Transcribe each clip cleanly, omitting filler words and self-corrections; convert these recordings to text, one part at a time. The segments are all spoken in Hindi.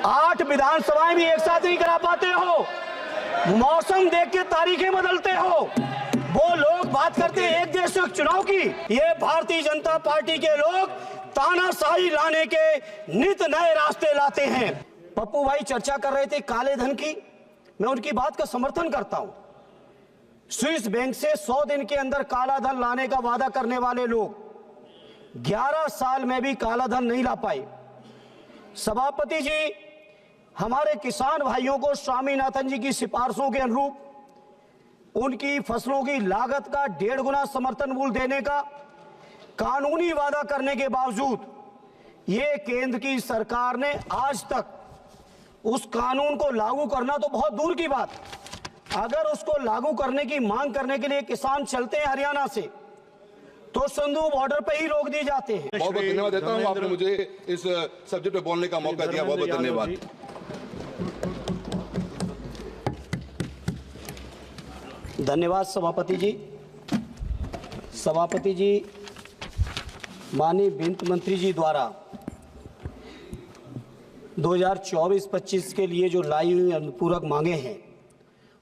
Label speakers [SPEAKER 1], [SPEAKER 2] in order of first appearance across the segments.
[SPEAKER 1] 8 विधानसभाएं भी एक साथ नहीं करा पाते हो, मौसम देख के तारीखें बदलते हो। वो लोग बात करते हैं एक देश एक चुनाव की, ये भारतीय जनता पार्टी के लोग तानाशाही लाने के नित नए रास्ते लाते हैं। पप्पू भाई चर्चा कर रहे थे काले धन की, मैं उनकी बात का समर्थन करता हूं। स्विस बैंक से 100 दिन के अंदर काला धन लाने का वादा करने वाले लोग 11 साल में भी काला धन नहीं ला पाए। सभापति जी, हमारे किसान भाइयों को स्वामीनाथन जी की सिफारिशों के अनुरूप उनकी फसलों की लागत का 1.5 गुना समर्थन मूल्य देने का कानूनी वादा करने के बावजूद ये केंद्र की सरकार ने आज तक उस कानून को लागू करना तो बहुत दूर की बात, अगर उसको लागू करने की मांग करने के लिए किसान चलते हैं हरियाणा से तो सिंधु बॉर्डर पे ही रोक दिए जाते हैं।
[SPEAKER 2] बहुत बहुत धन्यवाद देता हूं, आपने मुझे इस सब्जेक्ट पे बोलने का मौका दिया, बहुत बहुत धन्यवाद।
[SPEAKER 1] धन्यवाद सभापति जी। सभापति जी, माननीय वित्त मंत्री जी द्वारा 2024-25 के लिए जो लाई हुई अनुपूरक मांगे हैं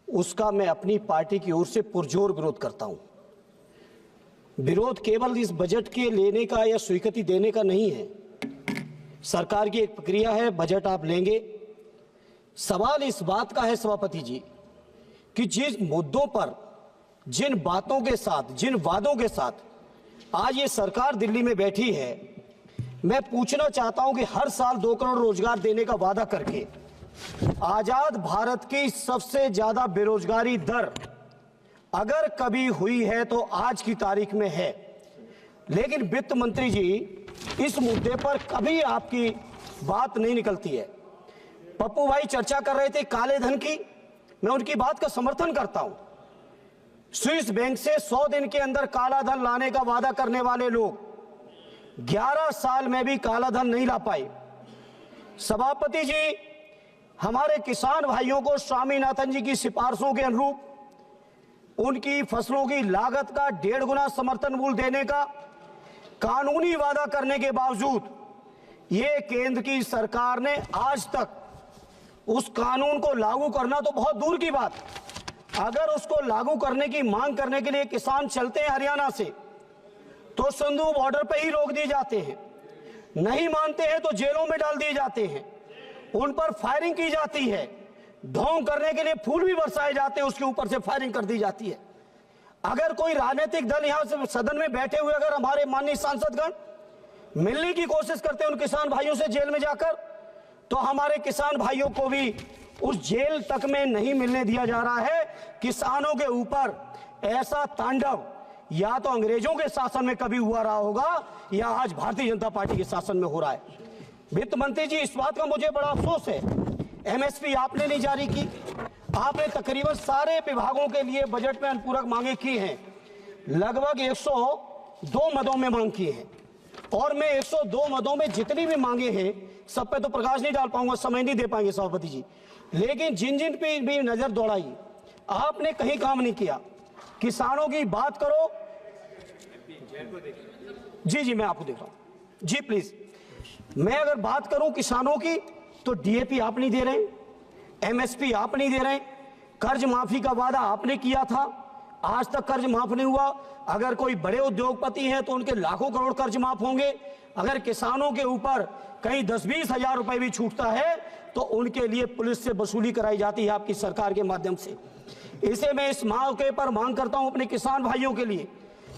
[SPEAKER 1] उसका मैं अपनी पार्टी की ओर से पुरजोर विरोध करता हूं। विरोध केवल इस बजट के लेने का या स्वीकृति देने का नहीं है, सरकार की एक प्रक्रिया है, बजट आप लेंगे। सवाल इस बात का है सभापति जी कि जिस मुद्दों पर, जिन बातों के साथ, जिन वादों के साथ आज ये सरकार दिल्ली में बैठी है, मैं पूछना चाहता हूं कि हर साल 2 करोड़ रोजगार देने का वादा करके आजाद भारत की सबसे ज्यादा बेरोजगारी दर अगर कभी हुई है तो आज की तारीख में है। लेकिन वित्त मंत्री जी, इस मुद्दे पर कभी आपकी बात नहीं निकलती है। पप्पू भाई चर्चा कर रहे थे काले धन की, मैं उनकी बात का समर्थन करता हूं। स्विस बैंक से 100 दिन के अंदर काला धन लाने का वादा करने वाले लोग 11 साल में भी काला धन नहीं ला पाए। सभापति जी, हमारे किसान भाइयों को स्वामीनाथन जी की सिफारिशों के अनुरूप उनकी फसलों की लागत का 1.5 गुना समर्थन मूल्य देने का कानूनी वादा करने के बावजूद ये केंद्र की सरकार ने आज तक उस कानून को लागू करना तो बहुत दूर की बात, अगर उसको लागू करने की मांग करने के लिए किसान चलते हैं हरियाणा से तो सिंधु बॉर्डर पे ही रोक दिए जाते हैं, नहीं मानते हैं तो जेलों में डाल दिए जाते हैं, उन पर फायरिंग की जाती है, ढोंग करने के लिए फूल भी बरसाए जाते हैं, उसके ऊपर से फायरिंग कर दी जाती है। अगर कोई राजनीतिक दल यहां से सदन में बैठे हुए अगर हमारे माननीय सांसदगण मिलने की कोशिश करते हैं उन किसान भाइयों से जेल में जाकर, तो हमारे किसान भाइयों को भी उस जेल तक में नहीं मिलने दिया जा रहा है। किसानों के ऊपर ऐसा तांडव या तो अंग्रेजों के शासन में कभी हुआ रहा होगा या आज भारतीय जनता पार्टी के शासन में हो रहा है। वित्त मंत्री जी, इस बात का मुझे बड़ा अफसोस है, एमएसपी आपने नहीं जारी की। आपने तकरीबन सारे विभागों के लिए बजट में अनुपूरक मांगे की हैं, लगभग 102 मदों में मांग की है, और मैं 102 मदों में जितनी भी मांगे हैं सब पे तो प्रकाश नहीं डाल पाऊंगा, समय नहीं दे पाएंगे सभापति जी, लेकिन जिन जिन पे भी नजर दौड़ाई आपने कहीं काम नहीं किया। किसानों की बात करो, जी मैं आपको देख रहा हूं जी, प्लीज। मैं अगर बात करूं किसानों की तो डीएपी आप नहीं दे रहे, एमएसपी आप नहीं दे रहे, कर्ज माफी का वादा आपने किया था, आज तक कर्ज माफ नहीं हुआ। अगर कोई बड़े उद्योगपति हैं तो उनके लाखों करोड़ कर्ज माफ होंगे, अगर किसानों के ऊपर कहीं 10-20 हजार रुपए भी छूटता है तो उनके लिए पुलिस से वसूली कराई जाती है आपकी सरकार के माध्यम से। इसे मैं इस मौके पर मांग करता हूं अपने किसान भाइयों के लिए,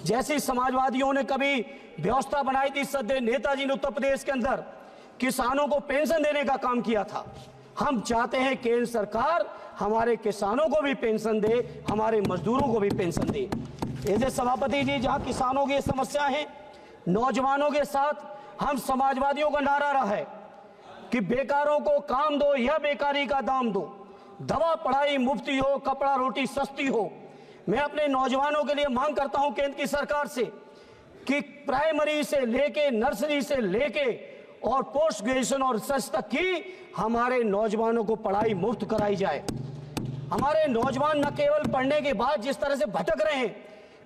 [SPEAKER 1] जैसे समाजवादियों ने कभी व्यवस्था बनाई थी, सदैव नेताजी ने उत्तर प्रदेश के अंदर किसानों को पेंशन देने का काम किया था, हम चाहते हैं केंद्र सरकार हमारे किसानों को भी पेंशन दे, हमारे मजदूरों को भी पेंशन दे। ऐसे सभापति जी, जहां किसानों की समस्या है, नौजवानों के साथ हम समाजवादियों का नारा रहा है कि बेकारों को काम दो या बेकारी का दाम दो, दवा पढ़ाई मुफ्ती हो, कपड़ा रोटी सस्ती हो। मैं अपने नौजवानों के लिए मांग करता हूं केंद्र की सरकार से कि प्राइमरी से लेके, नर्सरी से लेके और पोस्ट ग्रेजुएशन और रिसर्च तक की हमारे नौजवानों को पढ़ाई मुफ्त कराई जाए। हमारे नौजवान न केवल पढ़ने के बाद जिस तरह से भटक रहे हैं,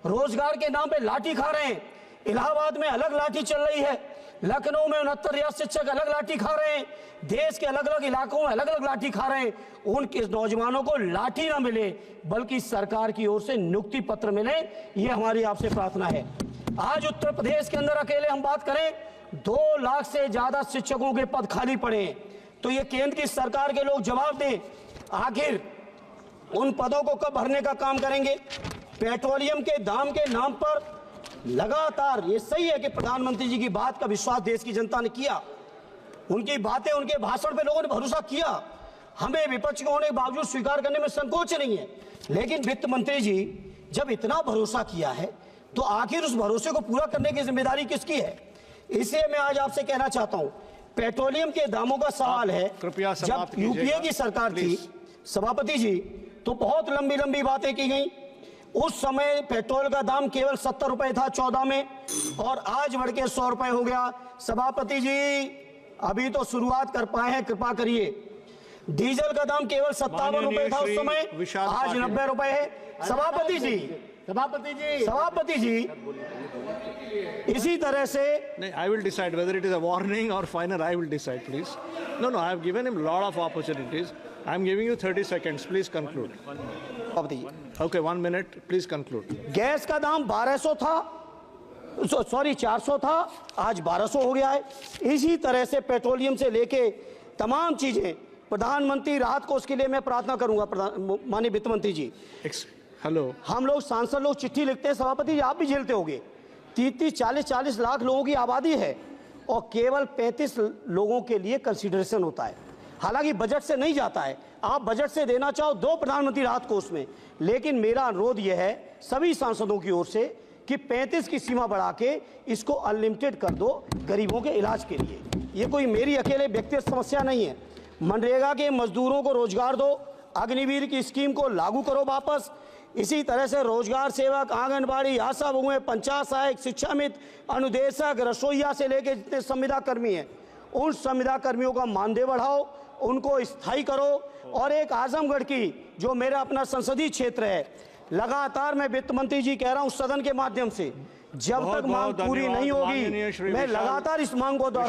[SPEAKER 1] रोजगार के नाम पे लाठी खा रहे हैं, इलाहाबाद में अलग लाठी चल रही है, लखनऊ में 69,000 शिक्षक अलग लाठी खा रहे हैं, देश के अलग अलग इलाकों में अलग अलग लाठी खा रहे हैं। उनके नौजवानों को लाठी ना मिले बल्कि सरकार की ओर से नियुक्ति पत्र मिले, ये हमारी आपसे प्रार्थना है। आज उत्तर प्रदेश के अंदर अकेले हम बात करें 2 लाख से ज्यादा शिक्षकों के पद खाली पड़े हैं। तो ये केंद्र की सरकार के लोग जवाब दें, आखिर उन पदों को कब भरने का काम करेंगे। पेट्रोलियम के दाम के नाम पर लगातार, ये सही है कि प्रधानमंत्री जी की बात का विश्वास देश की जनता ने किया, उनकी बातें, उनके भाषण पे लोगों ने भरोसा किया, हमें विपक्ष के होने के बावजूद स्वीकार करने में संकोच नहीं है। लेकिन वित्त मंत्री जी जब इतना भरोसा किया है तो आखिर उस भरोसे को पूरा करने की जिम्मेदारी किसकी है। इसलिए मैं आज आपसे कहना चाहता हूं, पेट्रोलियम के दामों का सवाल है,
[SPEAKER 3] कृपया
[SPEAKER 1] जब यूपीए की सरकार थी सभापति जी तो बहुत लंबी लंबी बातें की गई। उस समय पेट्रोल का दाम केवल 70 रुपए था 14 में, और आज बढ़ के 100 रुपए हो गया। सभापति जी अभी तो शुरुआत कर पाए हैं, कृपा करिए। डीजल का दाम केवल 57 रुपए था उस समय, आज 90 रुपए है। सभापति जी इसी तरह से
[SPEAKER 3] I will decide whether it is a warning or final. I will decide, please. No, I have given him a lot of opportunities. I am giving you 30 seconds. Please conclude. Okay, 1 minute. Please conclude.
[SPEAKER 1] Gas का दाम 1200 था, 400 था, आज 1200 हो गया है। इसी तरह से पेट्रोलियम से लेके तमाम चीजें, प्रधानमंत्री राहत कोष के लिए मैं प्रार्थना करूंगा माननीय वित्त मंत्री जी।
[SPEAKER 3] हेलो,
[SPEAKER 1] हम लोग सांसद लोग चिट्ठी लिखते हैं, सभापति जी आप भी झेलते होंगे, 30-40 लाख लोगों की आबादी है और केवल 35 लोगों के लिए कंसीडरेशन होता है। हालांकि बजट से नहीं जाता है, आप बजट से देना चाहो दो प्रधानमंत्री राहत कोष में, लेकिन मेरा अनुरोध यह है सभी सांसदों की ओर से कि 35 की सीमा बढ़ा के इसको अनलिमिटेड कर दो गरीबों के इलाज के लिए। ये कोई मेरी अकेले व्यक्तिगत समस्या नहीं है। मनरेगा के मजदूरों को रोजगार दो, अग्निवीर की स्कीम को लागू करो वापस। इसी तरह से रोजगार सेवक, आंगनबाड़ी, आशा बहुएं, पंचायत सहायक, शिक्षा मित्र, अनुदेशक, रसोईया से लेकर जितने संविदा कर्मी हैं, उन संविदा कर्मियों का मानदेय बढ़ाओ, उनको स्थायी करो। और एक आजमगढ़ की जो मेरा अपना संसदीय क्षेत्र है, लगातार मैं वित्त मंत्री जी कह रहा हूं सदन के माध्यम से, जब तक मांग पूरी नहीं होगी मैं लगातार इस मांग को दोहरा